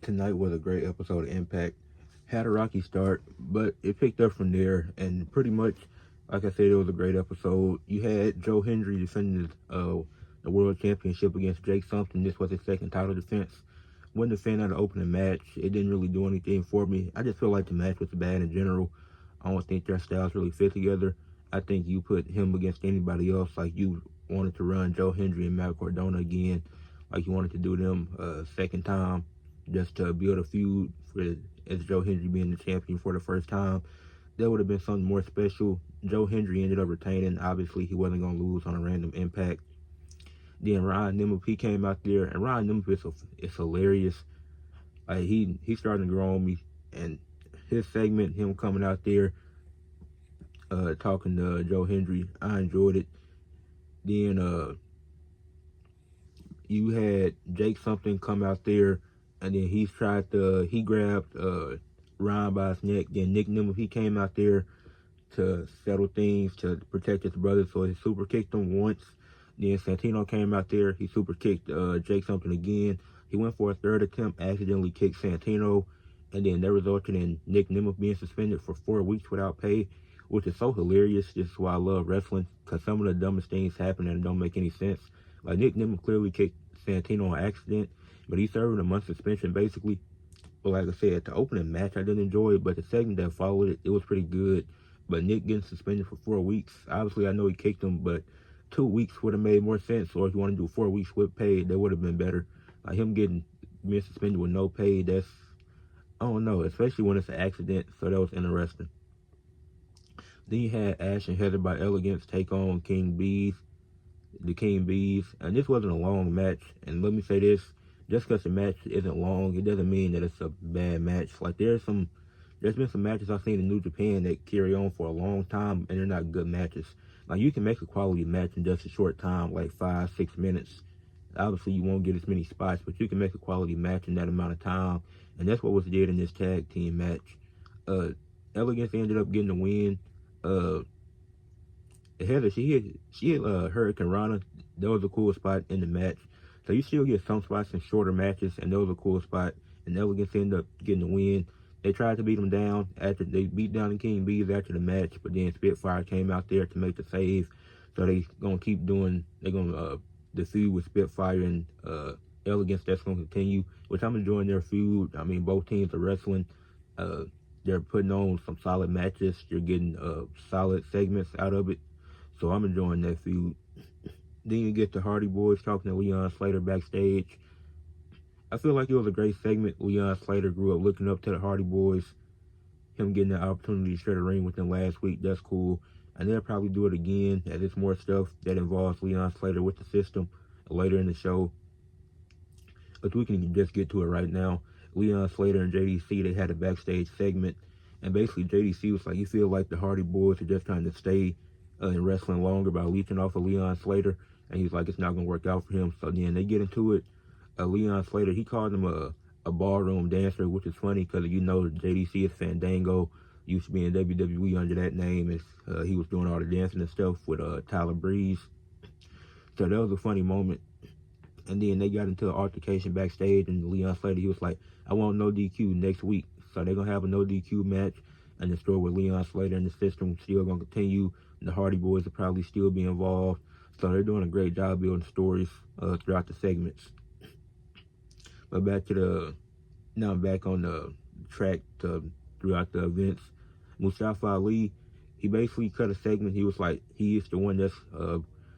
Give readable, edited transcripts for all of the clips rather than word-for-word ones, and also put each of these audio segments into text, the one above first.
Tonight was a great episode of Impact. Had a rocky start, but it picked up from there, and pretty much, like I said, it was a great episode. You had Joe Hendry defending the world championship against Jake Something. This was his second title defense. Wasn't a fan of the opening match. It didn't really do anything for me. I just feel like the match was bad in general. I don't think their styles really fit together. I think you put him against anybody else, like you wanted to run Joe Hendry and Matt Cardona again, like you wanted to do them second time, just to build a feud for as Joe Hendry being the champion for the first time. That would have been something more special. Joe Hendry ended up retaining. Obviously, he wasn't going to lose on a random impact. Then Ryan Nemeth, he came out there, and Ryan Nemeth is hilarious. Like he's starting to grow on me, and his segment, him coming out there, talking to Joe Hendry, I enjoyed it. Then you had Jake Something come out there, and then he grabbed Ryan by his neck. Then Nick Nemeth, he came out there to settle things, to protect his brother, so he super kicked him once. Then Santino came out there, he super kicked Jake Something again. He went for a third attempt, accidentally kicked Santino, and then that resulted in Nick Nemeth being suspended for 4 weeks without pay, which is so hilarious. This is why I love wrestling, because some of the dumbest things happen and don't make any sense. Like Nick Nemeth clearly kicked Santino on accident, but he's serving a month suspension basically. But like I said, the opening match I didn't enjoy it, but the segment that followed it, it was pretty good. But Nick getting suspended for 4 weeks, obviously I know he kicked him, but 2 weeks would have made more sense. Or if you want to do 4 weeks with pay, that would have been better. Like him being suspended with no pay, that's, I don't know, especially when it's an accident. So that was interesting. Then you had Ash and Heather by Elegance take on the King Bees, and this wasn't a long match. And let me say this: just because the match isn't long, it doesn't mean that it's a bad match. Like there's been some matches I've seen in New Japan that carry on for a long time, and they're not good matches. Like you can make a quality match in just a short time, like 5-6 minutes. Obviously, you won't get as many spots, but you can make a quality match in that amount of time, and that's what was did in this tag team match. Elegance ended up getting the win. Heather, she hit Hurricane Rana. That was a cool spot in the match. So you still get some spots in shorter matches, and that was a cool spot. And Elegance ended up getting the win. They tried to beat them down after they beat down the King Bees after the match, but then Spitfire came out there to make the save. So they gonna keep doing. They're gonna the feud with Spitfire and Elegance. That's gonna continue, which I'm enjoying their feud. I mean, both teams are wrestling. They're putting on some solid matches. You're getting solid segments out of it. So I'm enjoying that feud. Then you get the Hardy Boys talking to Leon Slater backstage. I feel like it was a great segment. Leon Slater grew up looking up to the Hardy Boys. Him getting the opportunity to share the ring with them last week, that's cool. And they'll probably do it again, as it's more stuff that involves Leon Slater with the system later in the show. But we can just get to it right now. Leon Slater and JDC, they had a backstage segment. And basically JDC was like, you feel like the Hardy Boys are just trying to stay in wrestling longer by leeching off of Leon Slater. And he's like, it's not going to work out for him. So then they get into it. Leon Slater, he called him a ballroom dancer, which is funny because you know JDC is Fandango. Used to be in WWE under that name. As he was doing all the dancing and stuff with Tyler Breeze. So that was a funny moment. And then they got into an altercation backstage, and Leon Slater, he was like, I want no DQ next week. So they're going to have a no DQ match, and the story with Leon Slater and the system still going to continue. And the Hardy Boys will probably still be involved. So they're doing a great job building stories throughout the segments. But now I'm back on the track throughout the events. Mustafa Ali, he basically cut a segment. He was like, he is the one that's,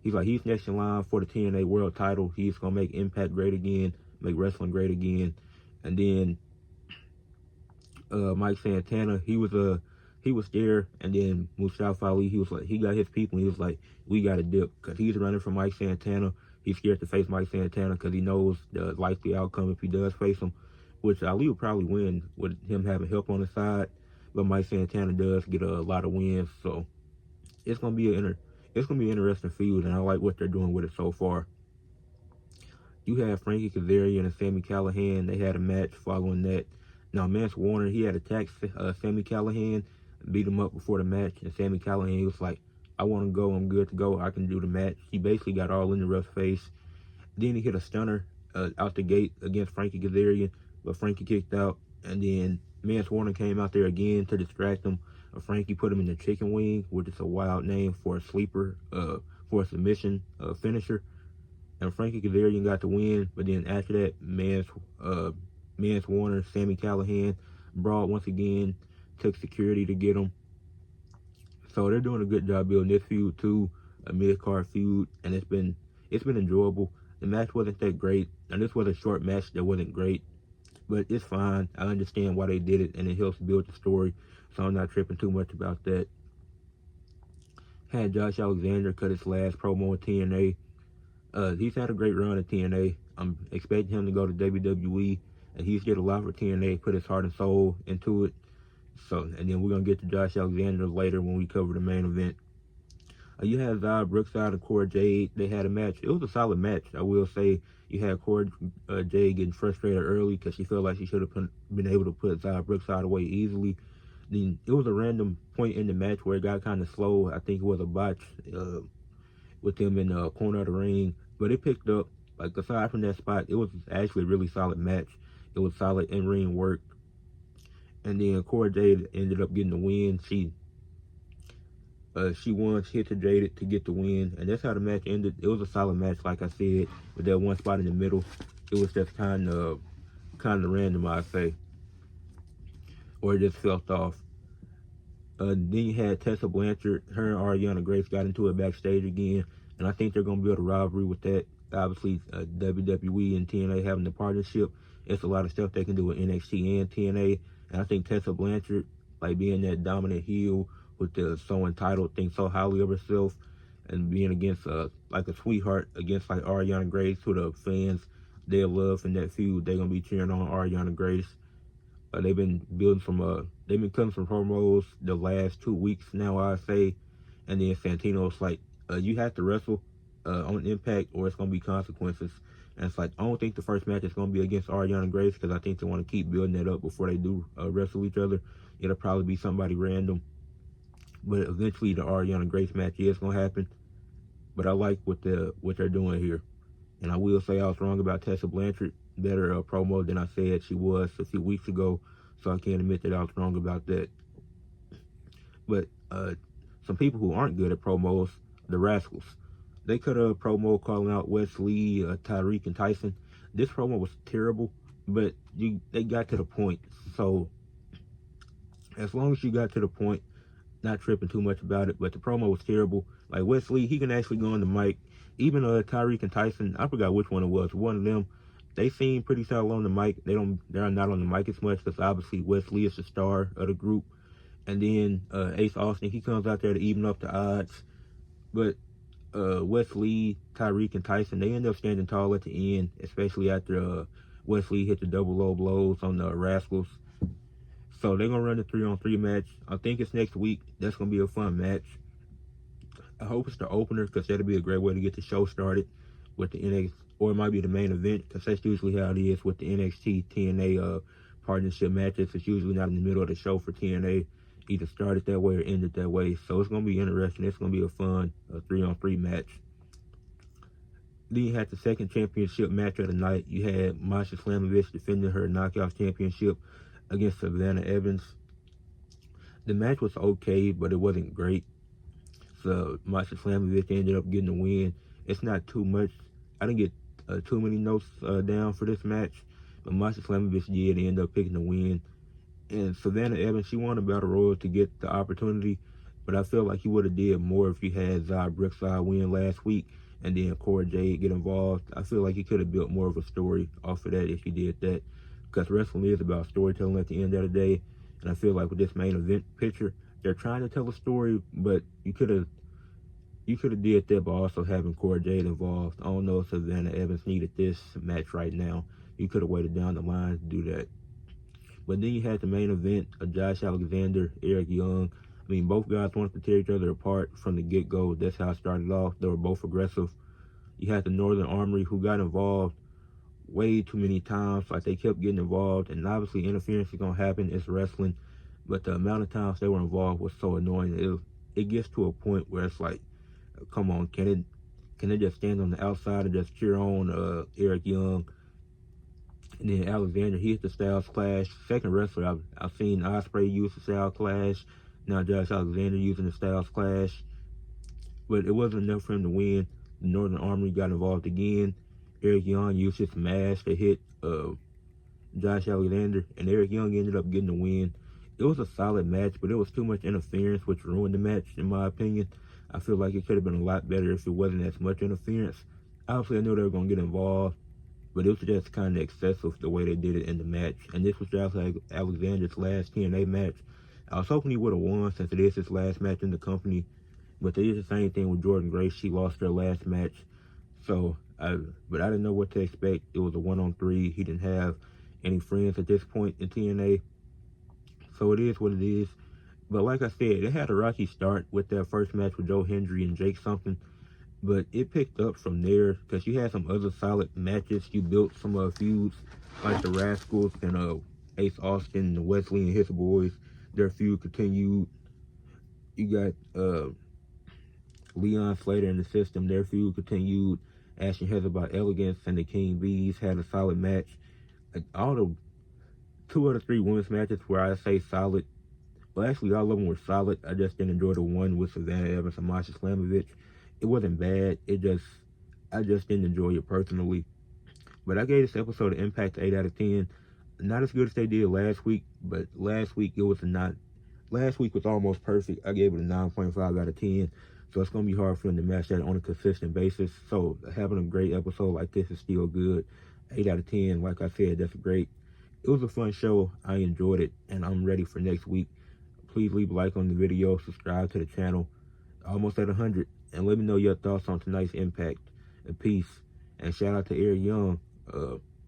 he's like, he's next in line for the TNA world title. He's going to make Impact great again, make wrestling great again. And then Mike Santana, he was there, and then Mustafa Ali, he was like, he got his people, and he was like, we got to dip, because he's running from Mike Santana. He's scared to face Mike Santana because he knows the likely outcome if he does face him, which Ali will probably win with him having help on the side. But Mike Santana does get a lot of wins, so it's gonna be an interesting feud, and I like what they're doing with it so far. You have Frankie Kazarian and Sami Callihan. They had a match following that. Now Mance Warner, he had attacked Sami Callihan, beat him up before the match, and Sami Callihan, he was like, I want to go, I'm good to go, I can do the match. He basically got all in the rough face. Then he hit a stunner out the gate against Frankie Kazarian, but Frankie kicked out. And then Mance Warner came out there again to distract him. Frankie put him in the chicken wing, which is a wild name for a sleeper, for a submission finisher. And Frankie Kazarian got the win, but then after that, Mance Warner, Sami Callihan, brawled once again, took security to get him. So they're doing a good job building this feud too, a mid-card feud, and it's been enjoyable. The match wasn't that great, and this was a short match that wasn't great, but it's fine. I understand why they did it, and it helps build the story, so I'm not tripping too much about that. Had Josh Alexander cut his last promo at TNA. He's had a great run at TNA. I'm expecting him to go to WWE, and he's did a lot for TNA, put his heart and soul into it. So, and then we're going to get to Josh Alexander later when we cover the main event. You had Xia Brookside and Cora Jade. They had a match. It was a solid match, I will say. You had Cora Jade getting frustrated early because she felt like she should have been able to put Xia Brookside away easily. Then it was a random point in the match where it got kind of slow. I think it was a botch with them in the corner of the ring. But it picked up. Like, aside from that spot, it was actually a really solid match. It was solid in-ring work. And then Cora Jade ended up getting the win. She won, she hit the Jade to get the win, and that's how the match ended. It was a solid match, like I said, with that one spot in the middle. It was just kind of random, I'd say, or it just felt off. Then you had Tessa Blanchard. Her and Ariana Grace got into it backstage again, and I think they're going to build a rivalry with that. Obviously, WWE and TNA having the partnership, it's a lot of stuff they can do with NXT and TNA. And I think Tessa Blanchard, like being that dominant heel with the so entitled, think so highly of herself, and being against like a sweetheart against like Ariana Grace, who the fans they love in that feud, they're gonna be cheering on Ariana Grace. They've been building they've been cutting some promos the last 2 weeks now, I say, and then Santino's like, you have to wrestle on Impact or it's gonna be consequences. And it's like, I don't think the first match is going to be against Ariana Grace because I think they want to keep building that up before they do wrestle each other. It'll probably be somebody random. But eventually the Ariana Grace match is going to happen. But I like what they're doing here. And I will say I was wrong about Tessa Blanchard. Better promo than I said she was a few weeks ago. So I can't admit that I was wrong about that. But some people who aren't good at promos, the Rascals. They cut a promo calling out Wes Lee, Tyreek, and Tyson. This promo was terrible, but they got to the point. So as long as you got to the point, not tripping too much about it, but the promo was terrible. Like Wes Lee, he can actually go on the mic. Even Tyreek and Tyson, I forgot which one it was. One of them, they seem pretty solid on the mic. They're not on the mic as much because obviously Wes Lee is the star of the group. And then Ace Austin, he comes out there to even up the odds. But Wes Lee, Tyreek, and Tyson, they end up standing tall at the end, especially after Wes Lee hit the double low blows on the Rascals. So they're going to run the 3-on-3 match. I think it's next week. That's going to be a fun match. I hope it's the opener because that'll be a great way to get the show started with the NXT, or it might be the main event because that's usually how it is with the NXT TNA partnership matches. It's usually not in the middle of the show for TNA. Either started that way or ended that way. So it's going to be interesting. It's going to be a fun 3-on-3 match. Then you had the second championship match of the night. You had Masha Slamovich defending her Knockouts championship against Savannah Evans. The match was okay, but it wasn't great. So Masha Slamovich ended up getting the win. It's not too much. I didn't get too many notes down for this match, but Masha Slamovich did end up picking the win. And Savannah Evans, she won a battle royal to get the opportunity, but I feel like he would have did more if he had Xia Brookside win last week and then Cora Jade get involved. I feel like he could have built more of a story off of that if he did that, because wrestling is about storytelling at the end of the day. And I feel like with this main event picture, they're trying to tell a story, but you could have did that by also having Cora Jade involved. I don't know if Savannah Evans needed this match right now. You could have waited down the line to do that. But then you had the main event of Josh Alexander, Eric Young. I mean, both guys wanted to tear each other apart from the get-go. That's how it started off. They were both aggressive. You had the Northern Armory, who got involved way too many times. Like, they kept getting involved. And obviously, interference is going to happen. It's wrestling. But the amount of times they were involved was so annoying. It gets to a point where it's like, come on, can they just stand on the outside and just cheer on Eric Young? And then Alexander, he hit the Styles Clash. Second wrestler I've seen Ospreay use the Styles Clash. Now Josh Alexander using the Styles Clash. But it wasn't enough for him to win. The Northern Army got involved again. Eric Young used his mash to hit Josh Alexander, and Eric Young ended up getting the win. It was a solid match, but it was too much interference, which ruined the match, in my opinion. I feel like it could have been a lot better if it wasn't as much interference. Obviously, I knew they were going to get involved, but it was just kind of excessive the way they did it in the match. And this was Josh Alexander's last TNA match. I was hoping he would have won since it is his last match in the company, but they did the same thing with Jordan Grace. She lost her last match. But I didn't know what to expect. It was a 1-on-3. He didn't have any friends at this point in TNA. So it is what it is. But like I said, it had a rocky start with that first match with Joe Hendry and Jake something. But it picked up from there because you had some other solid matches. You built some feuds like the Rascals and Ace Austin and Wesley and his boys. Their feud continued. You got Leon Slater in the system. Their feud continued. Ashton Heather by Elegance and the King Bees had a solid match. Like all the 2 out of 3 women's matches where I say solid. Well, actually, all of them were solid. I just didn't enjoy the one with Savannah Evans and Masha Slamovich. It wasn't bad. I just didn't enjoy it personally. But I gave this episode of Impact 8 out of 10. Not as good as they did last week, but last week Last week was almost perfect. I gave it a 9.5 out of 10. So it's going to be hard for them to match that on a consistent basis. So having a great episode like this is still good. 8 out of 10, like I said, that's great. It was a fun show. I enjoyed it, and I'm ready for next week. Please leave a like on the video, subscribe to the channel. Almost at 100. And let me know your thoughts on tonight's Impact. And peace. And shout out to Eric Young.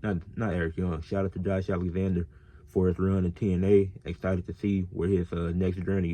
Not Eric Young. Shout out to Josh Alexander for his run in TNA. Excited to see where his next journey is.